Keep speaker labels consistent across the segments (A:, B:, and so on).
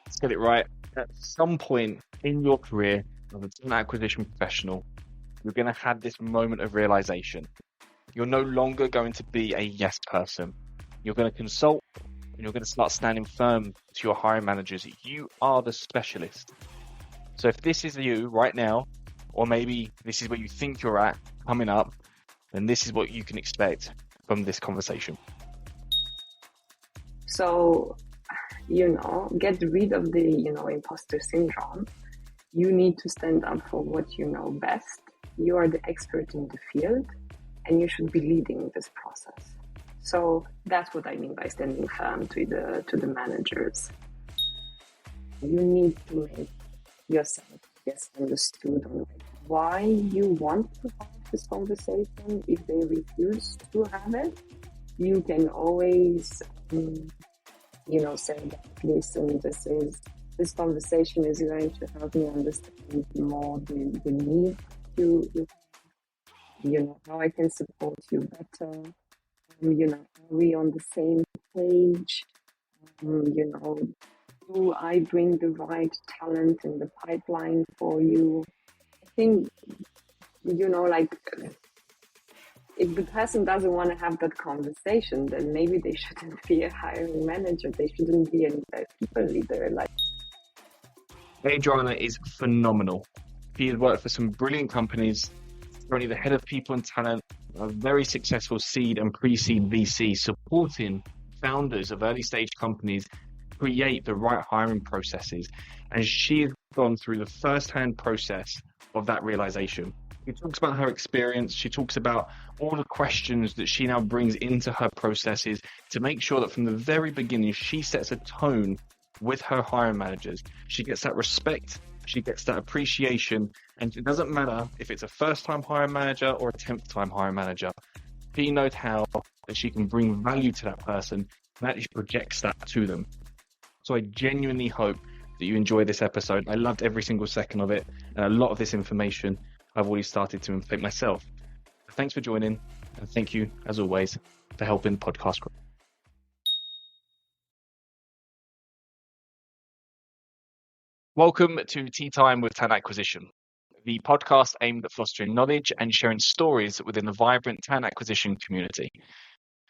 A: Let's get it right. At some point in your career as a talent acquisition professional, you're going to have this moment of realization. You're no longer going to be a yes person. You're going to consult and you're going to start standing firm to your hiring managers. You are the specialist. So if this is you right now, or maybe this is where you think you're at coming up, then this is what you can expect from this conversation.
B: So, get rid of the, imposter syndrome. You need to stand up for what you know best. You are the expert in the field and you should be leading this process. So that's what I mean by standing firm to the managers. You need to make yourself understood on why you want to have this conversation. If they refuse to have it, you can always, say that, listen, this conversation is going to help me understand more the need how I can support you better. Are we on the same page? Do I bring the right talent in the pipeline for you? I think, if the person doesn't want to have that conversation, then maybe they shouldn't be a hiring manager. They shouldn't be a people leader.
A: Adriana is phenomenal. She has worked for some brilliant companies, currently the head of people and talent, a very successful seed and pre-seed VC, supporting founders of early stage companies create the right hiring processes. And she has gone through the first-hand process of that realization. She talks about her experience. She talks about all the questions that she now brings into her processes to make sure that from the very beginning, she sets a tone with her hiring managers. She gets that respect, she gets that appreciation, and it doesn't matter if it's a first-time hiring manager or a 10th-time hiring manager. She knows how that she can bring value to that person and actually projects that to them. So I genuinely hope that you enjoy this episode. I loved every single second of it, and a lot of this information I've already started to implement myself. Thanks for joining, and thank you, as always, for helping the podcast grow. Welcome to Tea Time with Talent Acquisition, the podcast aimed at fostering knowledge and sharing stories within the vibrant talent acquisition community.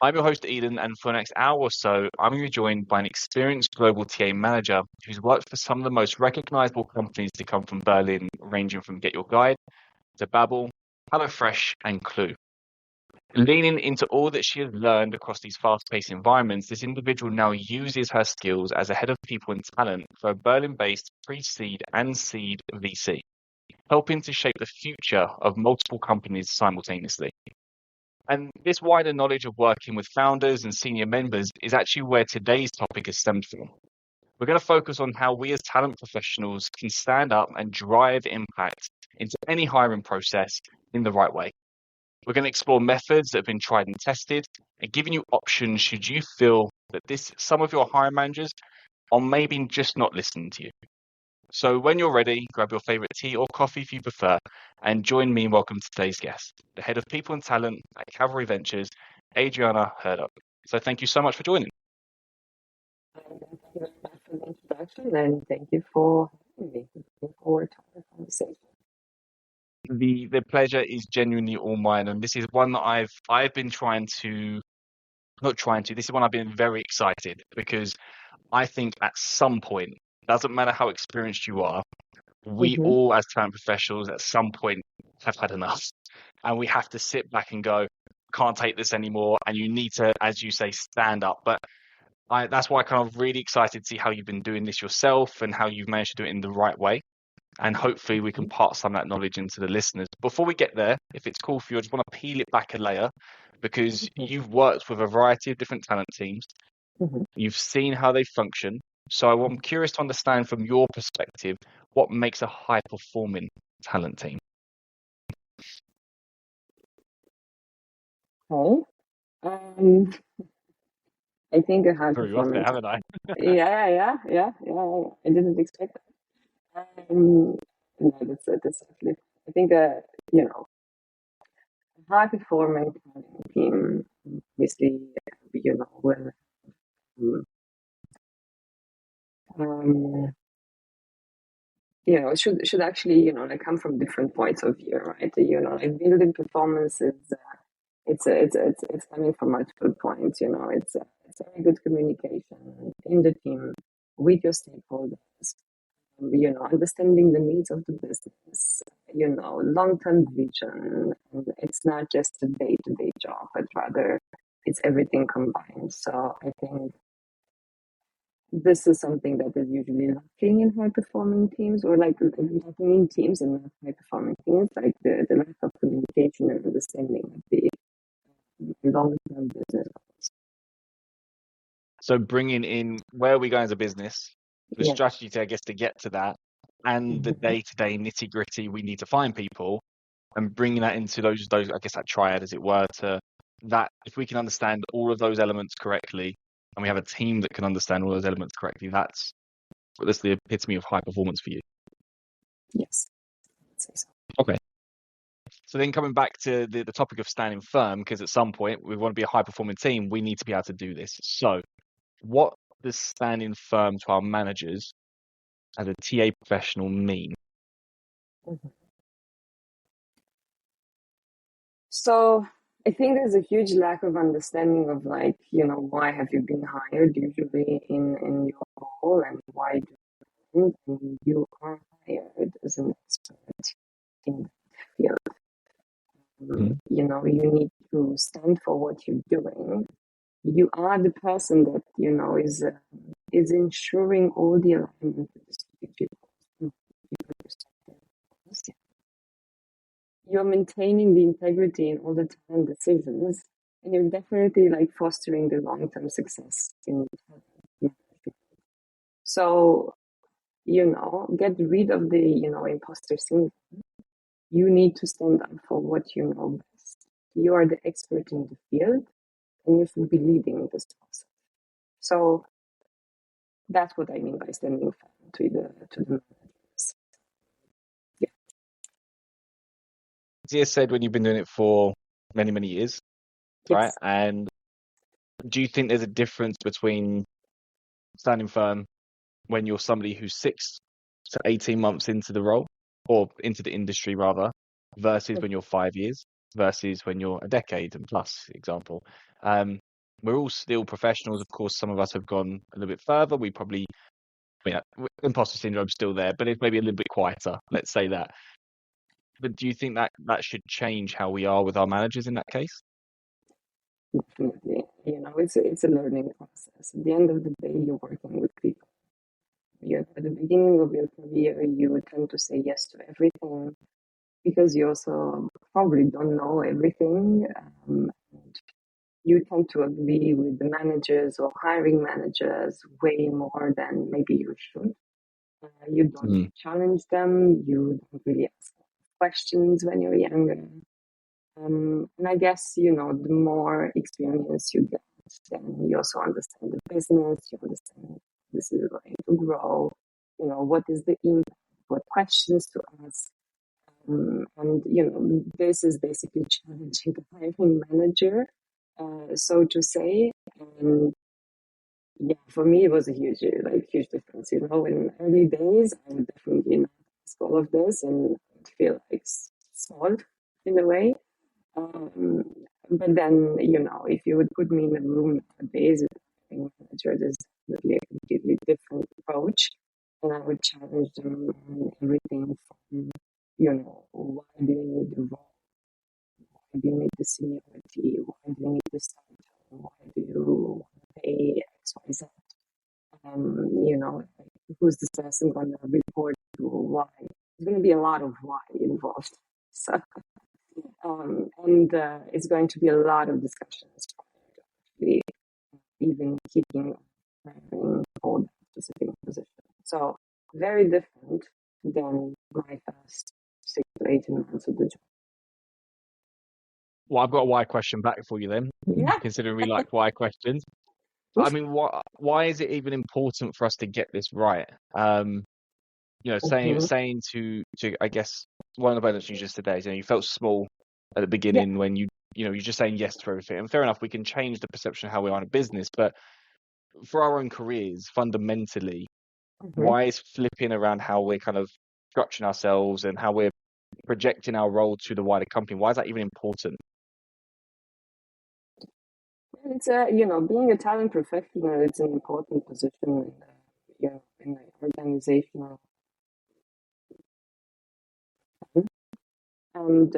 A: I'm your host, Eden, and for the next hour or so, I'm going to be joined by an experienced global TA manager who's worked for some of the most recognizable companies to come from Berlin, ranging from GetYourGuide to Babbel, HelloFresh, and Clue. Leaning into all that she has learned across these fast-paced environments, this individual now uses her skills as a head of people and talent for a Berlin-based pre-seed and seed VC, helping to shape the future of multiple companies simultaneously. And this wider knowledge of working with founders and senior members is actually where today's topic is stemmed from. We're going to focus on how we as talent professionals can stand up and drive impact into any hiring process in the right way. We're going to explore methods that have been tried and tested and giving you options should you feel that some of your hiring managers are maybe just not listening to you. So when you're ready, grab your favorite tea or coffee if you prefer, and join me in welcoming today's guest, the head of people and talent at Cavalry Ventures, Adriana Hurduc. So thank you so much for joining.
B: Thank you very much for the introduction, and thank you for having me. Looking forward to our conversation.
A: The pleasure is genuinely all mine, and this is one that I've been this is one I've been very excited, because I think at some point, doesn't matter how experienced you are, we all as talent professionals at some point have had enough, and we have to sit back and go, can't take this anymore, and you need to, as you say, stand up. But that's why I'm kind of really excited to see how you've been doing this yourself and how you've managed to do it in the right way. And hopefully we can pass some of that knowledge into the listeners. Before we get there, if it's cool for you, I just want to peel it back a layer, because you've worked with a variety of different talent teams. You've seen how they function. So I'm curious to understand from your perspective, what makes a high-performing talent team?
B: Okay. I think a high-performing
A: haven't I?
B: Yeah. I didn't expect that. No, that's actually. I think a high-performing team, obviously, will um, should actually, like come from different points of view, right? Like building performance is, it's coming from multiple points. It's very good communication in the team with your stakeholders. Understanding the needs of the business. Long-term vision. And it's not just a day-to-day job, but rather it's everything combined. So I think this is something that is usually lacking in high performing teams, or like lacking in teams and not high performing teams, like the lack of communication and understanding of the long term business goals.
A: So bringing in where are we going as a business, the
B: Yeah.
A: strategy to, I guess, to get to that, and the day-to-day nitty-gritty we need to find people, and bringing that into those, I guess, that triad, as it were, to that. If we can understand all of those elements correctly, and we have a team that can understand all those elements correctly, that's the epitome of high performance for you.
B: Yes. I'd say so.
A: Okay. So then coming back to the topic of standing firm, because at some point we want to be a high performing team, we need to be able to do this. So what does standing firm to our managers as a TA professional mean?
B: Mhm. So I think there's a huge lack of understanding of, like, why have you been hired usually in your role, and why do you are hired as an expert in that field. You need to stand for what you're doing. You are the person that is ensuring all the alignment with the strategic goals. You're maintaining the integrity in all the talent decisions, and you're definitely like fostering the long-term success in management. So, get rid of the imposter syndrome. You need to stand up for what you know best. You are the expert in the field, and you should be leading this process. So that's what I mean by standing firm to the managers. Yeah.
A: As you said, when you've been doing it for many, many years, right?
B: Yes.
A: And do you think there's a difference between standing firm when you're somebody who's 6 to 18 months into the role, or into the industry rather, versus when you're 5 years, versus when you're a decade and plus, example? We're all still professionals. Of course, some of us have gone a little bit further. We probably, imposter syndrome's still there, but it's maybe a little bit quieter. Let's say that. But do you think that should change how we are with our managers in that case?
B: Definitely. It's a learning process. At the end of the day, you're working with people. At the beginning of your career, you tend to say yes to everything because you also probably don't know everything. And you tend to agree with the managers or hiring managers way more than maybe you should. You don't challenge them. You don't really ask questions when you're younger. And I guess, the more experience you get, then you also understand the business, you understand this is going to grow, what is the impact, what questions to ask. And, this is basically challenging the hiring manager, so to say. And yeah, for me, it was a huge difference. In early days, I would definitely not ask all of this and feel like small in a way. But then, if you would put me in a room nowadays with a hiring manager, there's definitely a completely different approach. And I would challenge them on everything from, why do you need the role? Why do you need the seniority? Why do you need the title? Why do you want to pay X, Y, Z? Who's this person going to report to? Why? There's going to be a lot of why involved. So, and it's going to be a lot of discussions prior to actually even kicking hiring for that specific position. So very different than my first 6 to 18 months of the job.
A: Well, I've got a why question back for you then,
B: Yeah.
A: considering we like why questions. I mean, why is it even important for us to get this right? Saying to I guess one of the benefits you just today is, you felt small at the beginning when you're just saying yes to everything. And fair enough, we can change the perception of how we are in a business, but for our own careers, fundamentally, Why is flipping around how we're kind of structuring ourselves and how we're projecting our role to the wider company? Why is that even important?
B: It's being a talent professional, it's an important position in the organizational. And,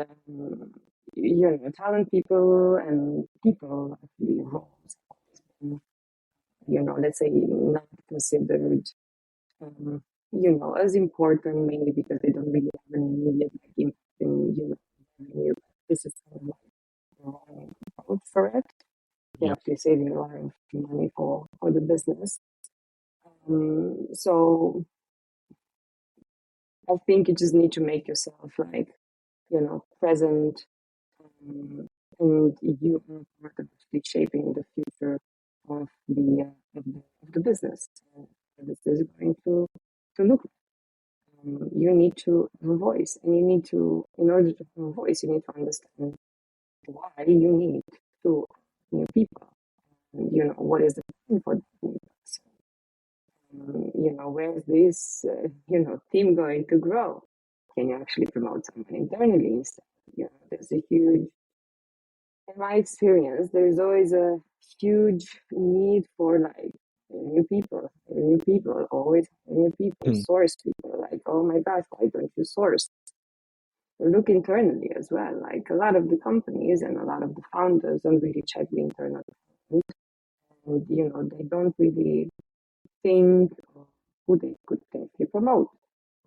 B: talent people and people actually roles, let's say not considered, as important, mainly because they don't really have an immediate impact in, revenue. This is kind of like the wrong approach for it. You're actually saving a lot of money for the business. So I think you just need to make yourself present, and you are part of actually shaping the future of the business. This is going to look. You need to have a voice, and you need to, in order to have a voice, you need to understand why you need to new people. What is the plan for the new person? Where is this, team going to grow? Can you actually promote someone internally instead? There's a huge, in my experience, there's always a huge need for new people, always new people, source people. Like, oh my gosh, why don't you source? Look internally as well. Like a lot of the companies and a lot of the founders don't really check the internal and they don't really think of who they could potentially promote.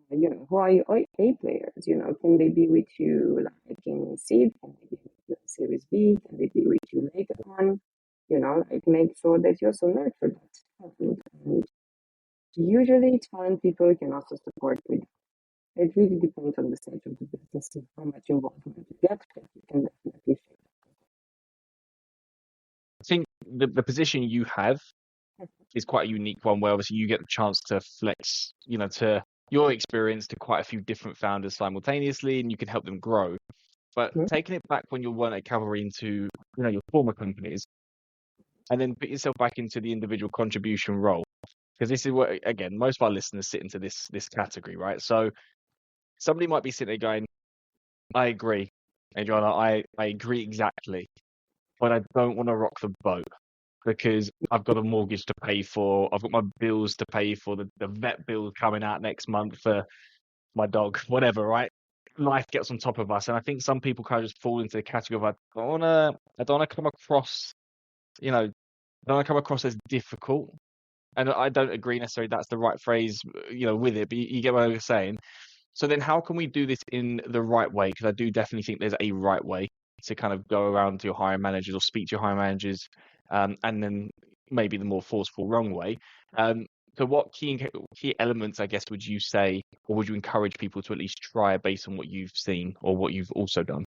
B: Who are your A players? Can they be with you like in seed? Can they be with you in Series B? Can they be with you later on? Make sure that you also nurture that talent. And usually, talent people can also support with. It really depends on the stage of the business and how much involvement you get, but you can definitely shape
A: I think the position you have is quite a unique one where obviously you get the chance to flex, to your experience to quite a few different founders simultaneously, and you can help them grow. But taking it back when you weren't at Cavalry into, your former companies, and then put yourself back into the individual contribution role, because this is what, again, most of our listeners sit into this category, right? So somebody might be sitting there going, I agree, Adriana, I agree exactly, but I don't want to rock the boat because I've got a mortgage to pay for, I've got my bills to pay for, the vet bill coming out next month for my dog, whatever, right? Life gets on top of us. And I think some people kind of just fall into the category of I don't wanna come across, I don't wanna come across as difficult. And I don't agree necessarily that's the right phrase, with it, but you get what I'm saying. So then how can we do this in the right way? Because I do definitely think there's a right way to kind of go around to your hiring managers or speak to your hiring managers, and then maybe the more forceful wrong way. So what key elements, I guess, would you say, or would you encourage people to at least try based on what you've seen or what you've also done?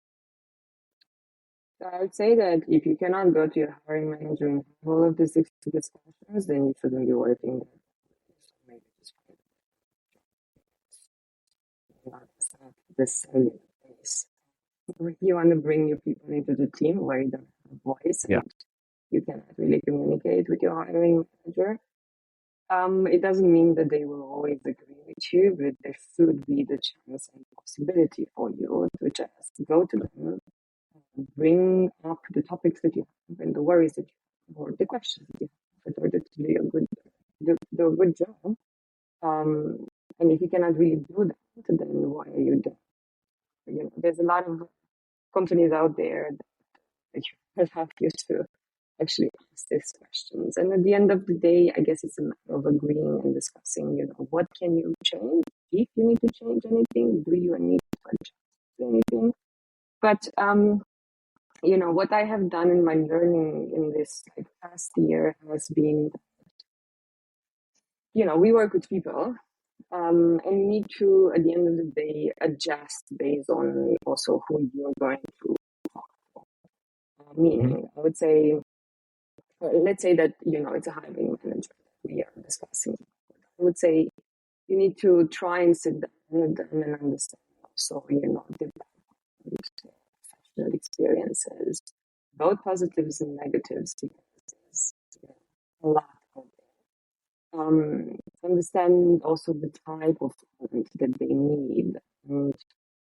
B: So I would say that if you cannot go to your hiring manager and have all of these discussions, then you shouldn't be working there. So maybe just not the same place. You want to bring new people into the team where you don't have a voice and you cannot really communicate with your hiring manager. It doesn't mean that they will always agree with you, but there should be the chance and possibility for you to just go to them, bring up the topics that you have and the worries that you have or the questions that you have in order to do a good job. And if you cannot really do that, then why are you there? There's a lot of companies out there that you will have you to actually ask these questions. And at the end of the day, I guess it's a matter of agreeing and discussing, what can you change? If you need to change anything, do you need to adjust anything? But, what I have done in my learning in this past year has been, we work with people, and you need to, at the end of the day, adjust based on also who you're going to talk to. Meaning, I would say, let's say that, it's a hiring manager that we are discussing. I would say you need to try and sit down with them and understand also, the professional experiences, both positives and negatives, because there's a lot of them. understand also the type of talent that they need, and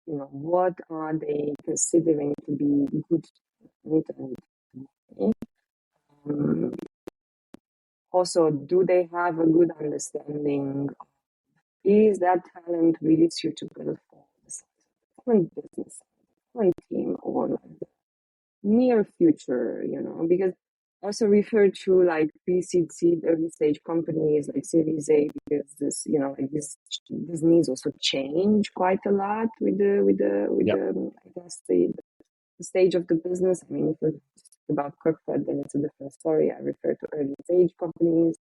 B: what are they considering to be good talent, and um, also, do they have a good understanding? Is that talent really suitable for the current business, current team, or like the near future? Because I also refer to like pre-seed, seed, early stage companies like Series A, because like this needs also change quite a lot with
A: Yep.
B: the I guess the stage of the business. I mean, if we're talking about corporate, then it's a different story. I refer to early stage companies.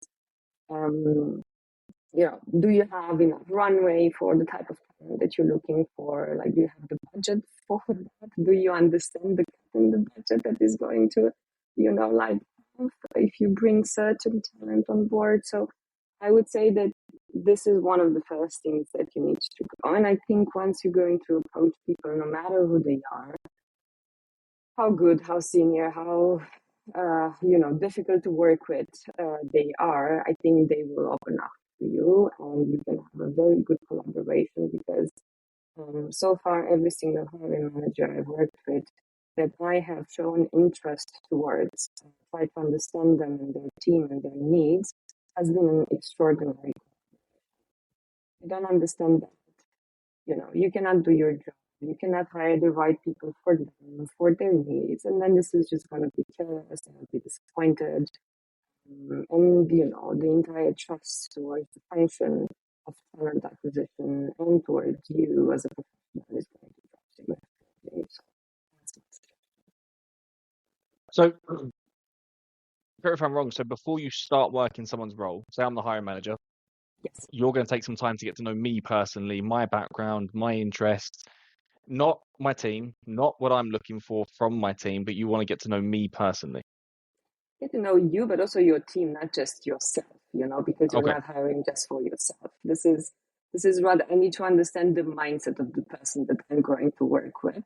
B: Do you have enough runway for the type of talent that you're looking for? Like, do you have the budget for that? Do you understand the cut in the budget that is going to, like, if you bring certain talent on board? So I would say that this is one of the first things that you need to go. And I think once you're going to approach people, no matter who they are, how good, how senior, how difficult to work with they are, I think they will open up to you, and you can have a very good collaboration, because so far every single hiring manager I've worked with that I have shown interest towards, try to understand them and their team and their needs, has been an extraordinary. I don't understand that. You cannot do your job. You cannot hire the right people for them, for their needs. And then this is just going to be careless and be disappointed. And, the entire trust towards the function of talent acquisition and towards you as a professional is going to drop significantly.
A: So, correct if I'm wrong. So before you start working someone's role, say I'm the hiring manager,
B: Yes.
A: you're going to take some time to get to know me personally, my background, my interests, not my team, not what I'm looking for from my team, but you want to get to know me personally.
B: Get to know you, but also your team, not just yourself, because you're
A: Okay.
B: not hiring just for yourself. This is rather, I need to understand the mindset of the person that I'm going to work with.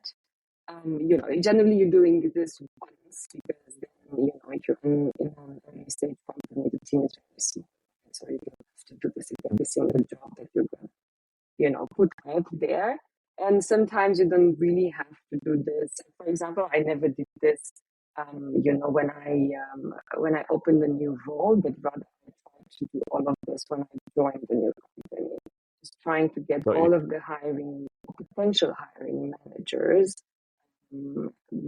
B: Generally you're doing this once, because then, if you're in an early stage company, the team is very small. So you don't have to do this in every single job that you're going to, put out there. And sometimes you don't really have to do this. For example, I never did this, when I opened a new role, but rather I tried to do all of this when I joined the new company. Just trying to get
A: Got you.
B: all of the potential hiring managers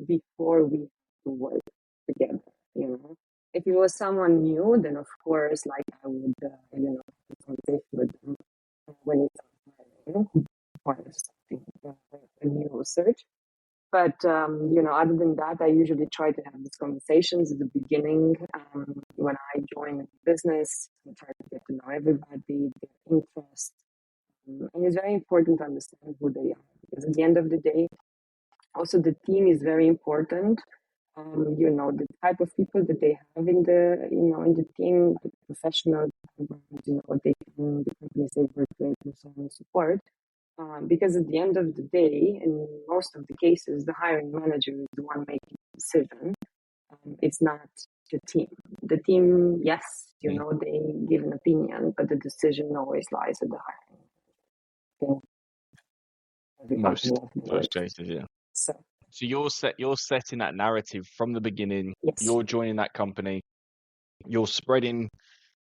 B: before we work together. If it was someone new, then of course, like I would, have a conversation with them when it's hiring, or something, a new search. But other than that, I usually try to have these conversations at the beginning when I join a business. I try to get to know everybody, their interests, and it's very important to understand who they are, because at the end of the day, also the team is very important. The type of people that they have in the team, the professional background, the companies they work with, and so on and so forth. Because at the end of the day, in most of the cases, the hiring manager is the one making the decision. It's not the team. The team, yes, they give an opinion, but the decision always lies with the hiring manager.
A: Most cases, yeah.
B: So
A: you're setting that narrative from the beginning.
B: yes.
A: You're joining that company. You're spreading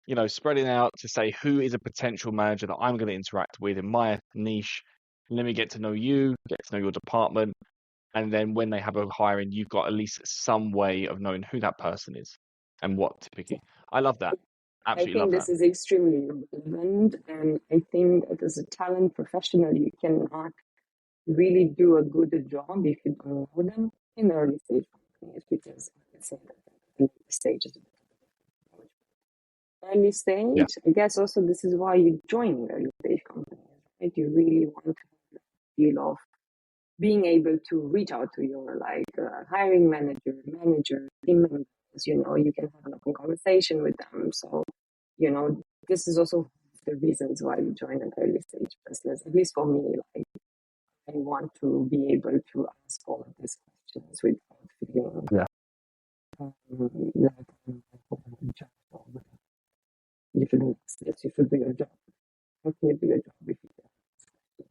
A: out to say who is a potential manager that I'm going to interact with in my niche. Let me get to know you, get to know your department. And then when they have a hiring, you've got at least some way of knowing who that person is and what typically. I love that. Absolutely love that.
B: I think this is extremely relevant. And I think that as a talent professional, you cannot really do a good job if you don't know them in early stage companies, because I say that early stage is early stage.
A: Yeah.
B: I guess also this is why you join early stage companies, right? You really want to have the feel of being able to reach out to your hiring manager, team members. You can have an open conversation with them. So, this is also the reasons why you join an early stage business. At least for me, I want to be able to ask all of these questions without feeling
A: Yeah.
B: that I'm judged all the time. You should ask this. You should do your job. How can you do your job if you don't ask questions?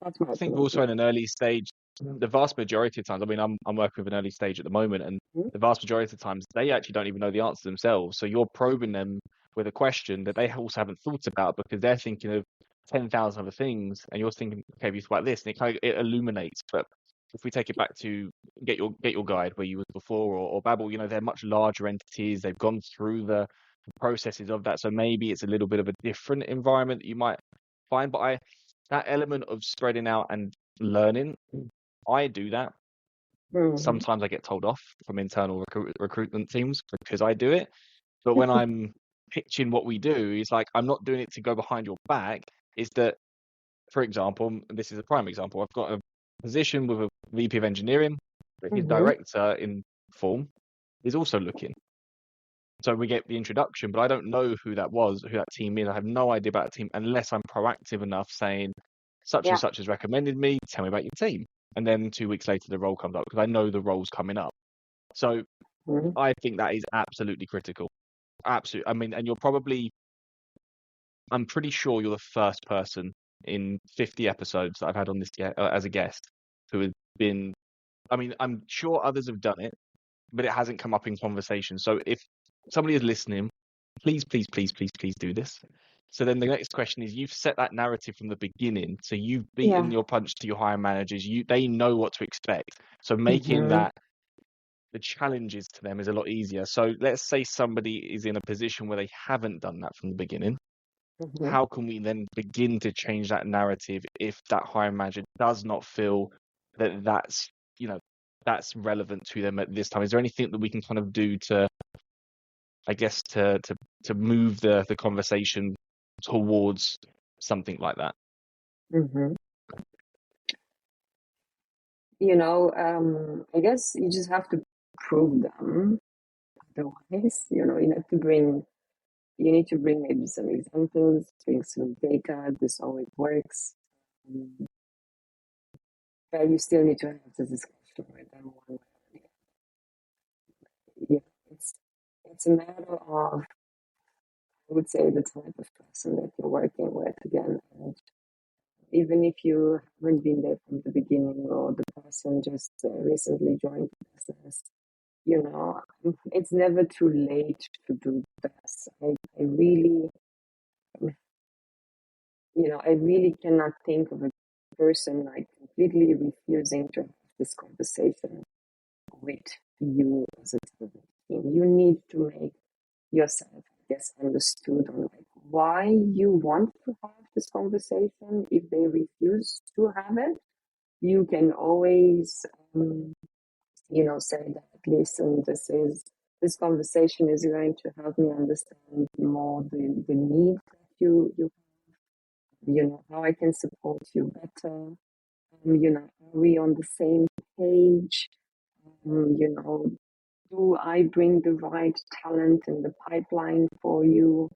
B: That's my
A: I think we're
B: opinion.
A: also in an early stage. The vast majority of times, I mean, I'm working with an early stage at the moment, and
B: Mm-hmm.
A: the vast majority of times they actually don't even know the answer themselves. So you're probing them with a question that they also haven't thought about because they're thinking of 10,000 other things, and you're thinking, okay, have you thought about this? And it illuminates. But if we take it back to get your guide where you were before, or Babbel, they're much larger entities. They've gone through the processes of that, so maybe it's a little bit of a different environment that you might find. But that element of spreading out and learning, I do that.
B: Mm-hmm.
A: Sometimes I get told off from internal recruitment teams because I do it. But when I'm pitching what we do, it's like I'm not doing it to go behind your back. Is that, for example, this is a prime example. I've got a position with a VP of engineering, but his
B: Mm-hmm.
A: director in form is also looking. So we get the introduction, but I don't know who that was, who that team is. I have no idea about the team unless I'm proactive enough saying, such and
B: Yeah.
A: such has recommended me, tell me about your team. And then 2 weeks later, the role comes up because I know the role's coming up. So
B: Mm-hmm.
A: I think that is absolutely critical. Absolutely. I mean, and I'm pretty sure you're the first person in 50 episodes that I've had on this as a guest who has been, I mean, I'm sure others have done it, but it hasn't come up in conversation. So if somebody is listening, please, please, please, please, please do this. So then the next question is, you've set that narrative from the beginning. So you've beaten
B: Yeah.
A: your punch to your hiring managers. They know what to expect. So making
B: Mm-hmm.
A: that the challenges to them is a lot easier. So let's say somebody is in a position where they haven't done that from the beginning.
B: Mm-hmm.
A: How can we then begin to change that narrative if that hiring manager does not feel that that's relevant to them at this time? Is there anything that we can kind of do to, I guess, to move the conversation towards something like that?
B: Mm-hmm. I guess you just have to prove them. Otherwise, you need to bring maybe some examples, bring some data. This always works. Um, but you still need to have the discussion with them one way or the other. Yeah, it's a matter of, I would say, the type of person that you're working with again. And even if you haven't been there from the beginning or the person just recently joined the business, it's never too late to do this. I really, I really cannot think of a person like completely refusing to have this conversation with you as a talent team. You need to make yourself, I guess, understood on like why you want to have this conversation. If they refuse to have it, you can always, say that, listen, this conversation is going to help me understand more the need that you have, how I can support you better. Are we on the same page? Do I bring the right talent in the pipeline for you?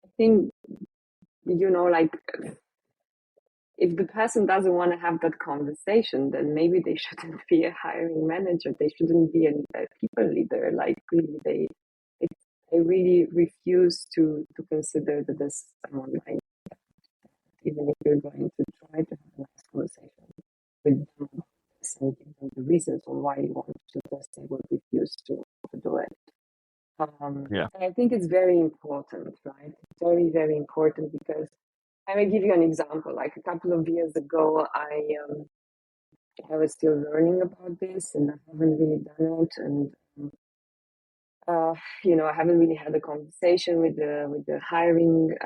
B: I think, like if the person doesn't want to have that conversation, then maybe they shouldn't be a hiring manager. They shouldn't be a people leader. Like really, I really refuse to consider that there's someone like that. Even if you're going to try to have a nice conversation with them about this and give them the reasons on why you want to do this, they will refuse to do it.
A: Yeah.
B: And I think it's very important, right? Very, very important because I will give you an example. Like a couple of years ago, I was still learning about this, and I haven't really done it. And I haven't really had a conversation with the hiring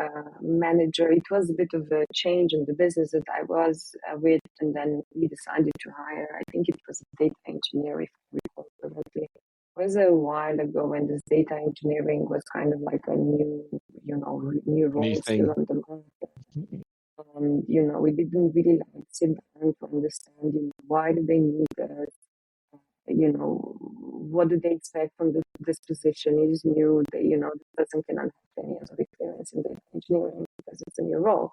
B: manager. It was a bit of a change in the business that I was with, and then we decided to hire. I think it was a data engineer, if I recall correctly. It was a while ago when this data engineering was kind of like a new
A: New
B: role still
A: thing.
B: on the market. And we didn't really like sit down to understand, why do they need us? What do they expect from this position? It is new. The person cannot have 10 years of experience in data engineering because it's a new role.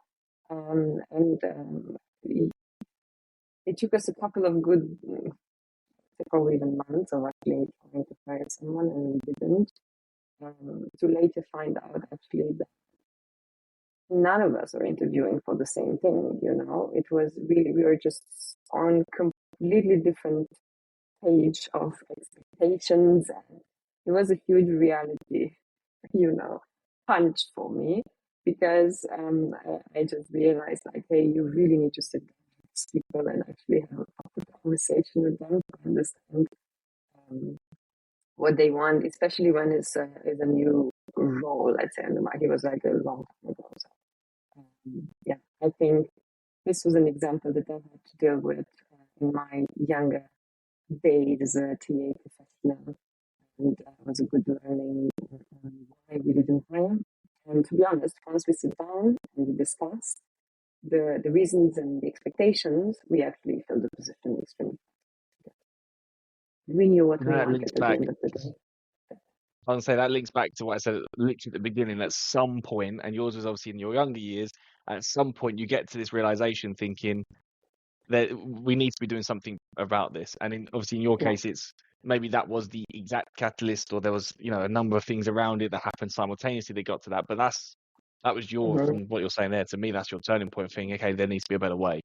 B: It took us a couple of good, probably even months of actually trying to hire someone, and we didn't. to later find out actually that none of us are interviewing for the same thing. It was really, we were just on completely different page of expectations, and it was a huge reality, punch for me, because I just realized, like, hey, you really need to sit down with these people and actually have a proper conversation with them to understand what they want, especially when it's a new role, let's say, on the market. It was like a long time ago. So, yeah, I think this was an example that I had to deal with in my younger days as a TA professional, and it was a good learning why we didn't hire. And to be honest, once we sit down and we discuss the reasons and the expectations, we actually filled the position extremely fast. We knew what we
A: That links
B: wanted at the
A: back.
B: end of the day.
A: I would say that links back to what I said literally at the beginning. At some point, and yours was obviously in your younger years, at some point you get to this realization thinking that we need to be doing something about this. And obviously in your
B: Yeah.
A: case, it's maybe that was the exact catalyst, or there was, a number of things around it that happened simultaneously that got to that. But that was from what you're saying there, to me, that's your turning point, thinking, okay, there needs to be a better way.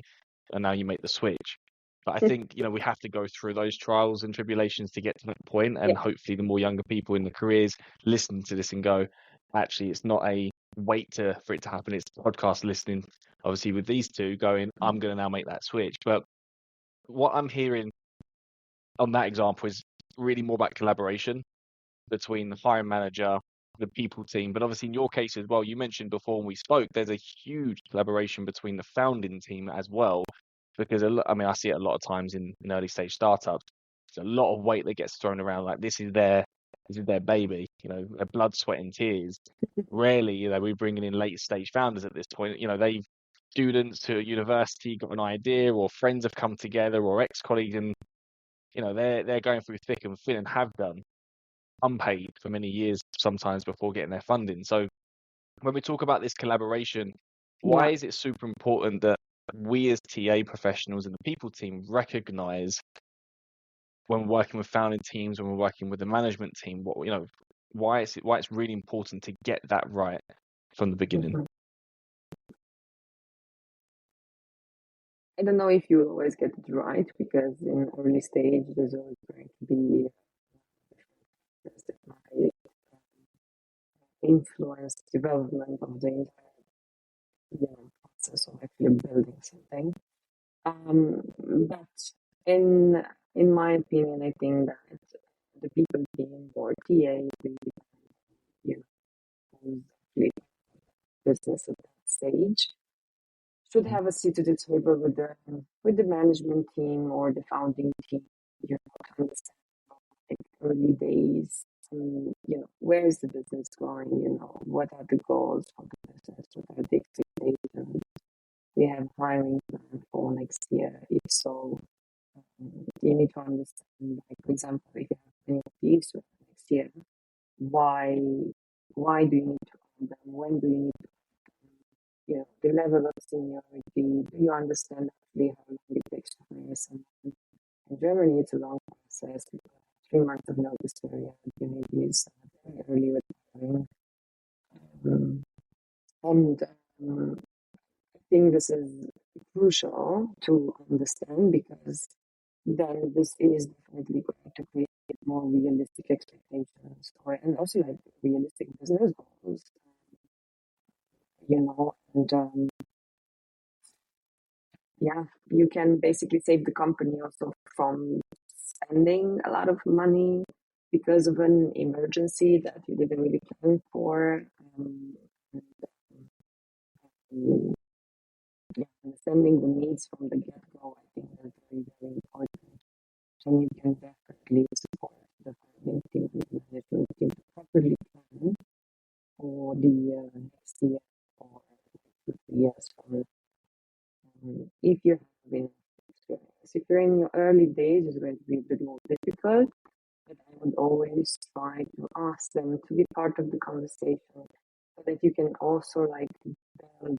A: And now you make the switch. But I think, we have to go through those trials and tribulations to get to that point. And
B: Yeah.
A: hopefully the more younger people in the careers listen to this and go, actually, it's not a wait for it to happen. It's podcast listening, obviously, with these two going, I'm going to now make that switch. But what I'm hearing on that example is really more about collaboration between the hiring manager, the people team. But obviously in your case as well, you mentioned before when we spoke, there's a huge collaboration between the founding team as well. Because I see it a lot of times in early stage startups. There's a lot of weight that gets thrown around, like this is their baby, their blood, sweat, and tears. Rarely, we're bringing in late stage founders at this point. They've students to a university got an idea, or friends have come together, or ex-colleagues, and they're going through thick and thin and have done unpaid for many years, sometimes before getting their funding. So when we talk about this collaboration, why
B: Yeah.
A: is it super important that we as TA professionals and the people team recognize when we're working with founding teams, when we're working with the management team, why it's really important to get that right from the beginning?
B: I don't know if you always get it right, because in early stage there's always going to be factors that might influence development of the entire process of actually building something. But in my opinion, I think that the people team or TA, who's actually business at that stage, should have a seat at the table with the management team or the founding team, to understand, like, early days, where is the business going, what are the goals for the business, what are the expectations, we have hiring plan for next year. If so, you need to understand, like, for example, if you have any of these next year, why do you need to hire them? When do you need to hire them? The level of seniority. Do you understand actually how long it takes to hire someone? In Germany, it's a long process. 3 months of notice period. You need to start very early with hiring. And I think this is crucial to understand, because then this is definitely going to create more realistic expectations, and also like realistic business goals, and yeah, you can basically save the company also from spending a lot of money because of an emergency that you didn't really plan for. Understanding the needs from the get-go, I think, is very, very important. And you can definitely support the funding team and the management team to properly plan for the next year or 2 years from now. If you have enough experience, if you're in your early days, it's going to be a bit more difficult, but I would always try to ask them to be part of the conversation, so that you can also, like, build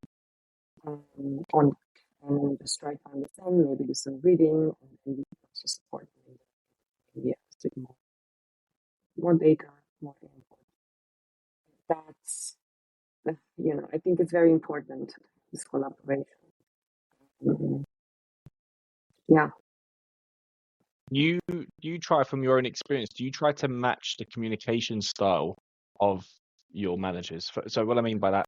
B: on and just try to understand, maybe do some reading, and then you can also support them in the ideas with more data, more input. that's, I think it's very important, this collaboration. Mhm. Yeah.
A: You try, from your own experience, do you try to match the communication style of your managers? So what I mean by that,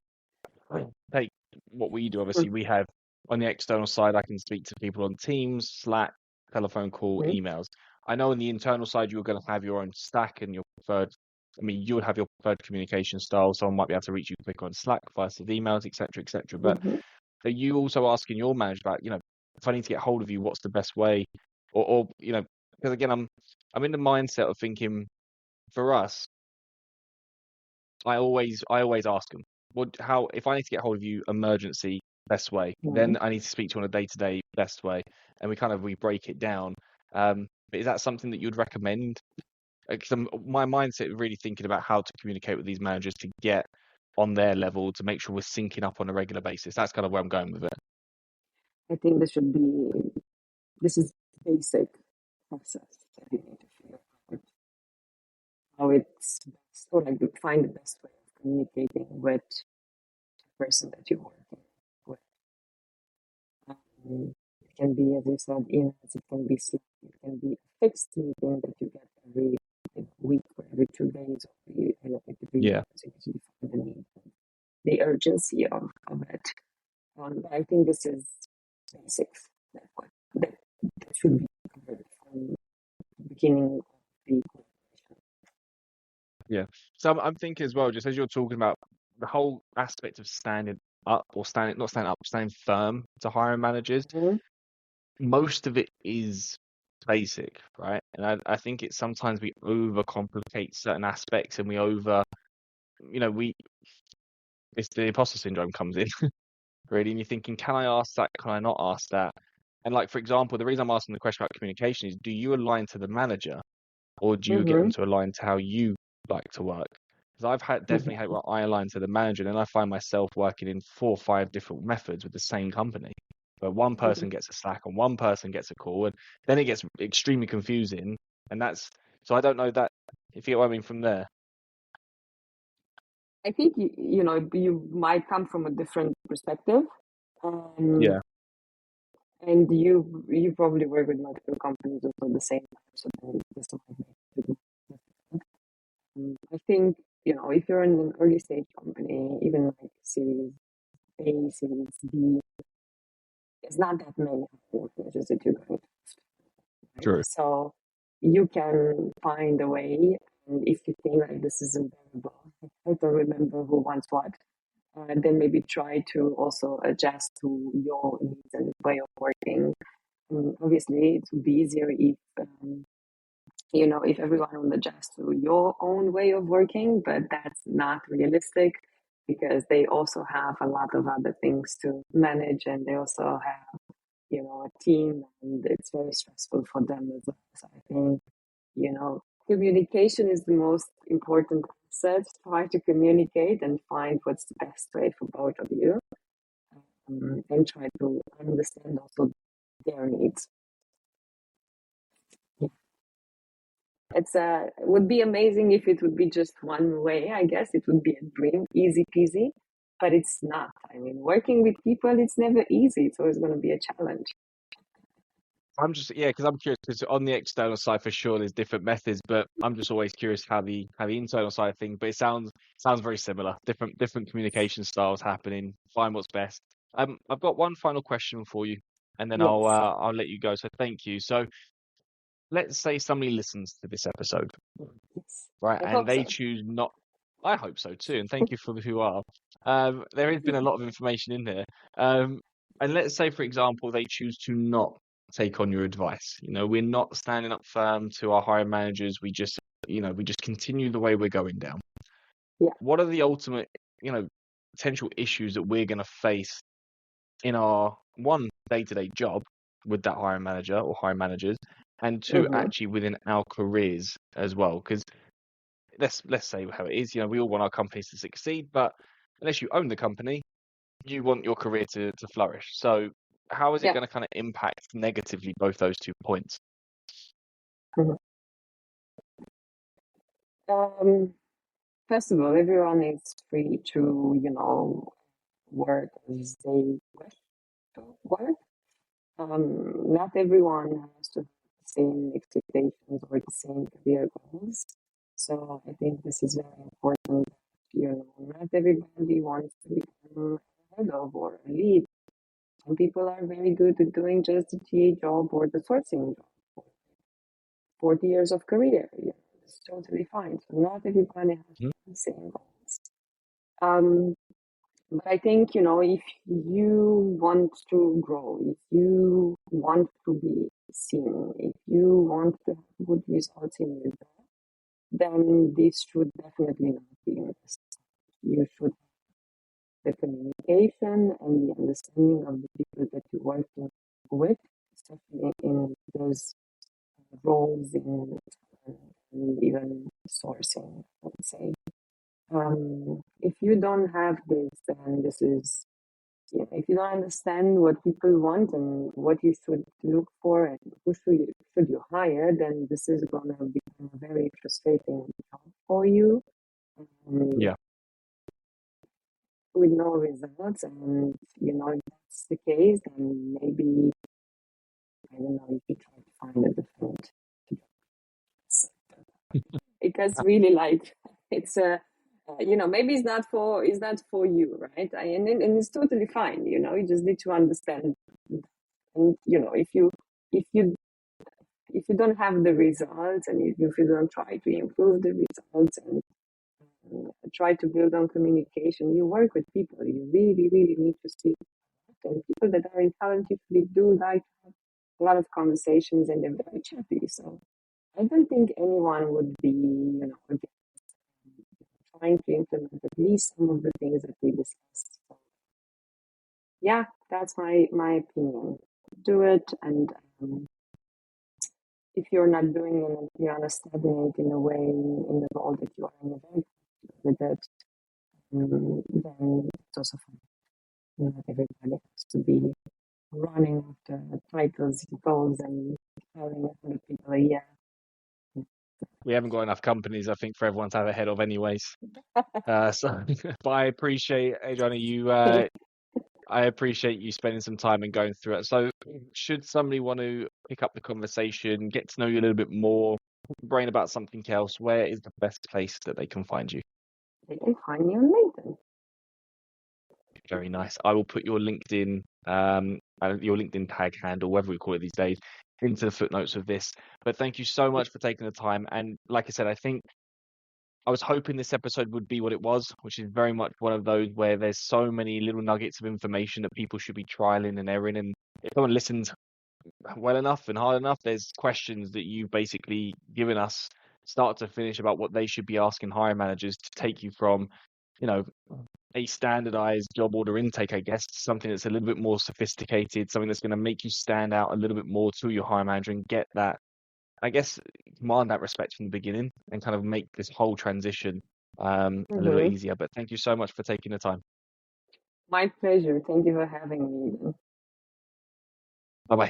A: take what we do. Obviously, we have on the external side, I can speak to people on Teams, Slack, telephone call,
B: Mhm.
A: emails. I know on the internal side, you're going to have your own stack and your preferred. I mean, you would have your preferred communication style. Someone might be able to reach you quicker on Slack versus emails, etc., etc. But
B: Mhm.
A: are you also asking your manager about, if I need to get hold of you, what's the best way? Or because again, I'm in the mindset of thinking, for us, I always ask them, if I need to get hold of you, emergency, best way. Then
B: Mhm.
A: I need to speak to you on a day-to-day, best way, and we break it down. But is that something that you'd recommend? Because my mindset is really thinking about how to communicate with these managers to get on their level to make sure we're syncing up on a regular basis. That's kind of where I'm going with it.
B: I think this is basic process that you need to figure out how it's best, or like find the best way of communicating with the person that you're working with. It can be, as you said, emails, it can be Slack, it can be a fixed meeting that you get every week or every 2 days, or every
A: Yeah.
B: month, so you find the need, the urgency of it. But I think this is basics that should be covered from the beginning of the collaboration.
A: Yeah. So I'm thinking as well, just as you're talking about the whole aspect of standing up or not standing up, standing firm to hiring managers,
B: Mhm.
A: most of it is basic, right? And I think it's sometimes we overcomplicate certain aspects and it's the imposter syndrome comes in, really. And you're thinking, can I ask that? Can I not ask that? And like, for example, the reason I'm asking the question about communication is, do you align to the manager? Or do you get them
B: Mhm.
A: to align to how you like to work? Because definitely had where I align to the manager, and then I find myself working in 4 or 5 different methods with the same company, where one
B: Mhm.
A: person gets a Slack and one person gets a call, and then it gets extremely confusing. And so I don't know that, if you get what I mean from there.
B: I think you might come from a different perspective, um,
A: Yeah,
B: and you probably work with multiple companies also the same time, so then this might make it difficult. I think if you're in an early stage company, even like Series A, Series B, there's not that many hiring managers that you're going to, right?
A: true.
B: So you can find a way, and if you think like this is unbearable, I don't remember who wants what. Then maybe try to also adjust to your needs and way of working. Obviously, it would be easier if everyone would adjust to your own way of working, but that's not realistic because they also have a lot of other things to manage, and they also have, a team, and it's very stressful for them as well. So I think, communication is the most important asset. Try to communicate and find what's the best way for both of you, and try to understand also their needs. Yeah. It would be amazing if it would be just one way. I guess it would be a dream, easy peasy, but it's not. I mean, working with people, it's never easy. It's always going to be a challenge.
A: Because I'm curious, because on the external side for sure there's different methods, but I'm just always curious how the internal side of things. But it sounds very similar. Different communication styles happening. Find what's best. I've got one final question for you, and then
B: Yes.
A: I'll let you go. So thank you. So let's say somebody listens to this episode,
B: Yes.
A: right,
B: I
A: and
B: hope
A: they
B: so.
A: choose not. I hope so too, and thank you for who are. There has been a lot of information in there. And let's say, for example, they choose to not take on your advice. We're not standing up firm to our hiring managers. We just continue the way we're going down.
B: Yeah.
A: What are the ultimate, you know, potential issues that we're going to face in our one day-to-day job with that hiring manager or hiring managers, and two,
B: Mm-hmm.
A: actually within our careers as well? Because let's say how it is. We all want our companies to succeed, but unless you own the company, you want your career to flourish. So how is it
B: Yeah.
A: going to kind of impact negatively both those 2 points?
B: Mm-hmm. Um, first of all, everyone is free to, work as they wish to work. Not everyone has to have the same expectations or the same career goals. So I think this is very important. Not everybody wants to become a head of or a lead. Some people are very good at doing just the TA job or the sourcing job for 40 years of career. It's totally fine. So not everybody has
A: Mhm.
B: the same goals. But I think, if you want to grow, if you want to be seen, if you want to have good results in your job, then this should definitely not be missed. You should have the communication and the understanding of the people that you're working with, especially in those roles and even sourcing, I would say. If you don't have this, then this is, if you don't understand what people want and what you should look for and who should you hire, then this is going to become a very frustrating job for you.
A: Yeah.
B: With no results. And, if that's the case, then maybe, I don't know, you should try to find a different job. Because really, like, it's a, maybe it's not for you, right? And it's totally fine. You just need to understand. And if you don't have the results, and if you don't try to improve the results and try to build on communication, you work with people. You really, really need to speak. And people that are in talent usually do like to have a lot of conversations, and they're very chatty. So I don't think anyone would be, against trying to implement at least some of the things that we discussed. So, yeah, that's my opinion. Do it, and if you're not doing it and you're on a stagnate in a way in the role that you are in, you're very comfortable with it, then it's also fine. Not everybody has to be running after titles, goals, and hiring 100 people a year.
A: We haven't got enough companies, I think, for everyone to have a head of, anyways. So, but I appreciate, Adriana, I appreciate you spending some time and going through it. So, should somebody want to pick up the conversation, get to know you a little bit more, brain about something else, where is the best place that they can find you?
B: They can find me on LinkedIn.
A: Very nice. I will put your LinkedIn tag handle, whatever we call it these days, into the footnotes of this. But thank you so much for taking the time. And like I said, I think I was hoping this episode would be what it was, which is very much one of those where there's so many little nuggets of information that people should be trialing and erroring. And if someone listens well enough and hard enough, there's questions that you've basically given us start to finish about what they should be asking hiring managers to take you from, a standardized job order intake, I guess, to something that's a little bit more sophisticated, something that's going to make you stand out a little bit more to your hiring manager and get that, I guess, command that respect from the beginning and kind of make this whole transition a little easier. But thank you so much for taking the time.
B: My pleasure. Thank you for having me.
A: Bye bye.